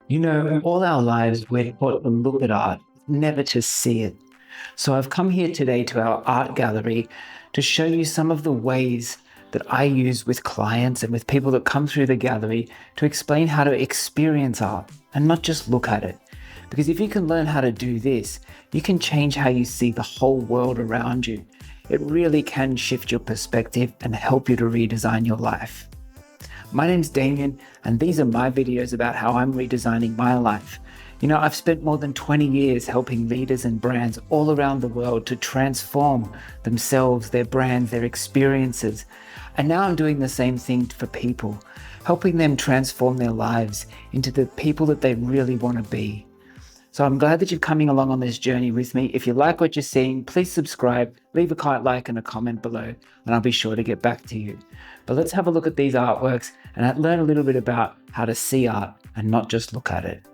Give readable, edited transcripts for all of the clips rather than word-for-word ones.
All our lives we're taught to look at art, never to see it. So I've come here today to our art gallery to show you some of the ways that I use with clients and with people that come through the gallery to explain how to experience art and not just look at it. Because if you can learn how to do this, you can change how you see the whole world around you. It really can shift your perspective and help you to redesign your life. My name's Damien, and these are my videos about how I'm redesigning my life. I've spent more than 20 years helping leaders and brands all around the world to transform themselves, their brands, their experiences. And now I'm doing the same thing for people, helping them transform their lives into the people that they really want to be. So I'm glad that you're coming along on this journey with me. If you like what you're seeing, please subscribe, leave a like and a comment below, and I'll be sure to get back to you. But let's have a look at these artworks and learn a little bit about how to see art and not just look at it.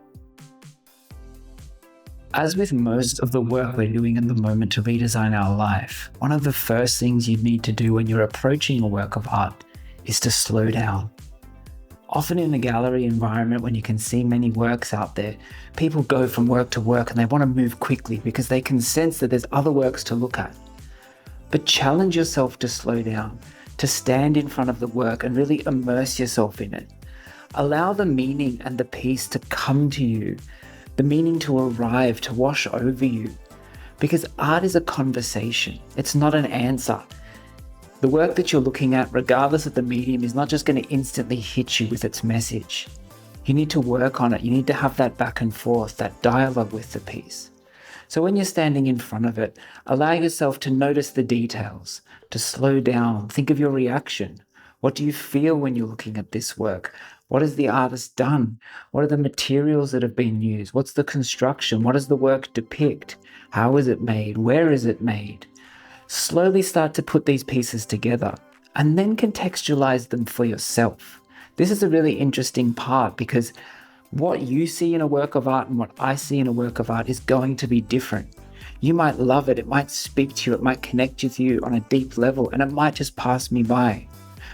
As with most of the work we're doing at the moment to redesign our life, one of the first things you need to do when you're approaching a work of art is to slow down. Often in a gallery environment, when you can see many works out there, people go from work to work and they want to move quickly because they can sense that there's other works to look at. But challenge yourself to slow down, to stand in front of the work and really immerse yourself in it. Allow the meaning and the piece to come to you, the meaning to arrive, to wash over you. Because art is a conversation, it's not an answer. The work that you're looking at, regardless of the medium, is not just going to instantly hit you with its message. You need to work on it. You need to have that back and forth, that dialogue with the piece. So when you're standing in front of it, allow yourself to notice the details, to slow down, think of your reaction. What do you feel when you're looking at this work? What has the artist done? What are the materials that have been used? What's the construction? What does the work depict? How is it made? Where is it made? Slowly start to put these pieces together and then contextualize them for yourself. This is a really interesting part because what you see in a work of art and what I see in a work of art is going to be different. You might love it, it might speak to you, it might connect with you on a deep level, and it might just pass me by.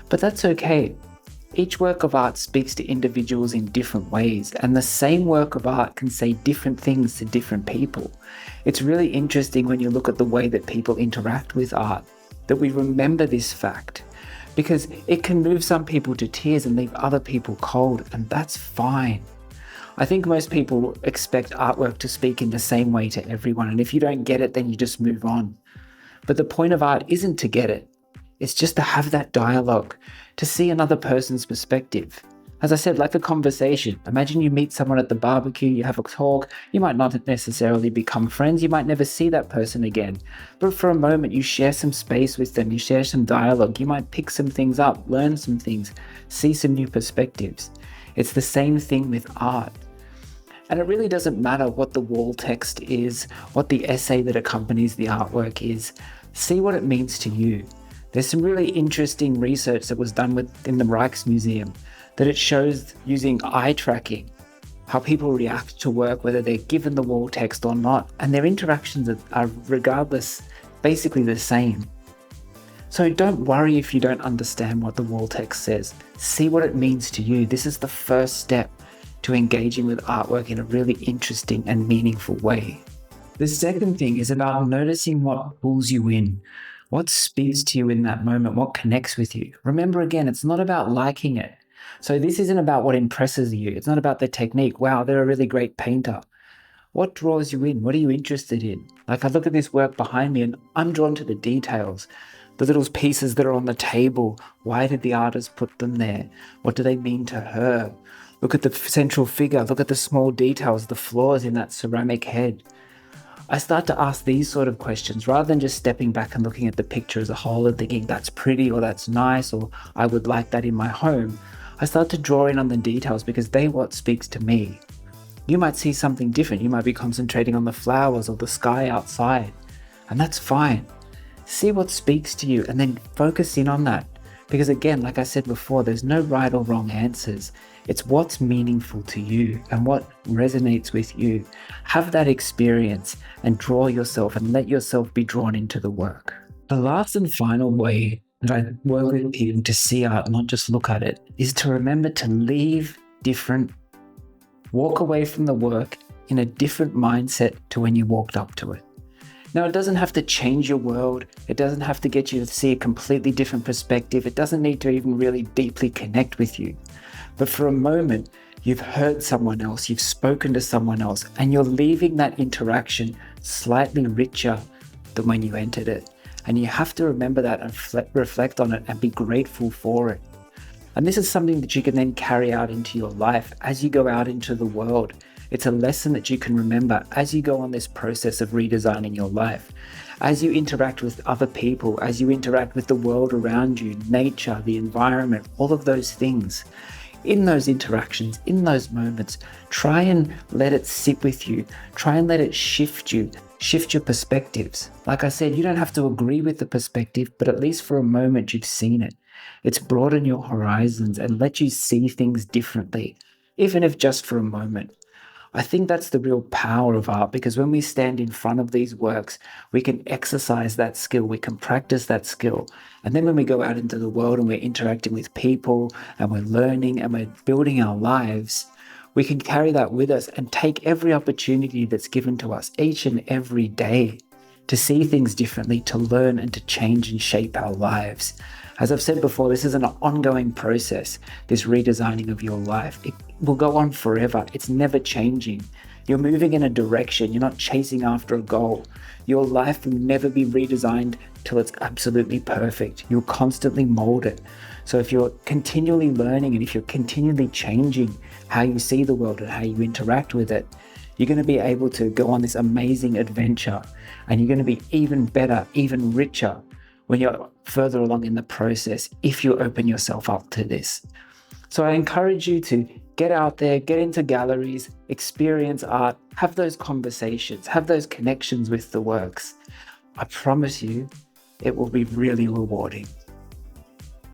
But that's okay. Each work of art speaks to individuals in different ways, and the same work of art can say different things to different people. It's really interesting when you look at the way that people interact with art, that we remember this fact, because it can move some people to tears and leave other people cold, and that's fine. I think most people expect artwork to speak in the same way to everyone, and if you don't get it, then you just move on. But the point of art isn't to get it. It's just to have that dialogue, to see another person's perspective. As I said, like a conversation. Imagine you meet someone at the barbecue, you have a talk, you might not necessarily become friends, you might never see that person again. But for a moment, you share some space with them, you share some dialogue, you might pick some things up, learn some things, see some new perspectives. It's the same thing with art. And it really doesn't matter what the wall text is, what the essay that accompanies the artwork is. See what it means to you. There's some really interesting research that was done within the Rijksmuseum that it shows using eye tracking, how people react to work, whether they're given the wall text or not, and their interactions are regardless, basically the same. So don't worry if you don't understand what the wall text says. See what it means to you. This is the first step to engaging with artwork in a really interesting and meaningful way. The second thing is about noticing what pulls you in. What speaks to you in that moment? What connects with you? Remember again, it's not about liking it. So this isn't about what impresses you. It's not about the technique. Wow, they're a really great painter. What draws you in? What are you interested in? Like I look at this work behind me and I'm drawn to the details, the little pieces that are on the table. Why did the artist put them there? What do they mean to her? Look at the central figure. Look at the small details, the flaws in that ceramic head. I start to ask these sort of questions rather than just stepping back and looking at the picture as a whole and thinking that's pretty or that's nice or I would like that in my home. I start to draw in on the details because they what speaks to me. You might see something different. You might be concentrating on the flowers or the sky outside, and that's fine. See what speaks to you and then focus in on that. Because again, like I said before, there's no right or wrong answers. It's what's meaningful to you and what resonates with you. Have that experience and draw yourself and let yourself be drawn into the work. The last and final way that I work with people to see art, not just look at it, is to remember to leave different Walk away from the work in a different mindset to when you walked up to it. Now, it doesn't have to change your world. It doesn't have to get you to see a completely different perspective. It doesn't need to even really deeply connect with you. But for a moment, you've heard someone else, you've spoken to someone else, and you're leaving that interaction slightly richer than when you entered it. And you have to remember that and reflect on it and be grateful for it. And this is something that you can then carry out into your life as you go out into the world. It's a lesson that you can remember as you go on this process of redesigning your life. As you interact with other people, as you interact with the world around you, nature, the environment, all of those things. In those interactions, in those moments, try and let it sit with you. Try and let it shift you, shift your perspectives. Like I said, you don't have to agree with the perspective, but at least for a moment you've seen it. It's broadened your horizons and let you see things differently, even if just for a moment. I think that's the real power of art, because when we stand in front of these works, we can exercise that skill, we can practice that skill. And then when we go out into the world and we're interacting with people and we're learning and we're building our lives, we can carry that with us and take every opportunity that's given to us each and every day to see things differently, to learn and to change and shape our lives. As I've said before, this is an ongoing process, this redesigning of your life. It will go on forever. It's never changing. You're moving in a direction. You're not chasing after a goal. Your life will never be redesigned till it's absolutely perfect. You'll constantly mold it. So if you're continually learning and if you're continually changing how you see the world and how you interact with it, you're going to be able to go on this amazing adventure, and you're going to be even better, even richer when you're further along in the process, if you open yourself up to this. So I encourage you to get out there, get into galleries, experience art, have those conversations, have those connections with the works. I promise you, it will be really rewarding.